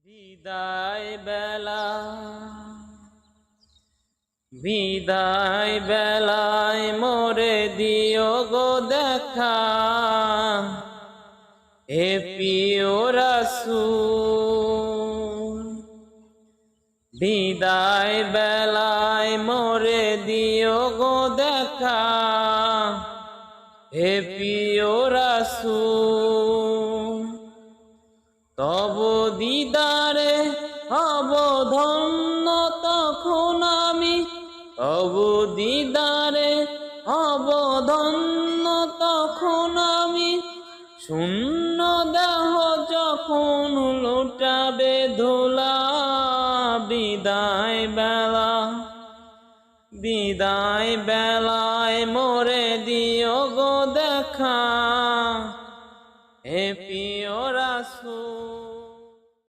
বিদায় বেলা বিদায় বেলায় মোরে দিও গো দেখা, হে প্রিয় রাসূল। বিদায় বেলায় মোরে দিও গো দেখা, হে প্রিয় রাসূল। তব দিদারে হব ধন্য তখন আমি, তব দিদারে হব ধন্য তখন আমি। শূন্য দেহ যখন লুটাবে ধুলা, বিদায় বেলা বিদায় বেলায় মোরে দিও গো দেখা, হে প্রিয় রাসূল।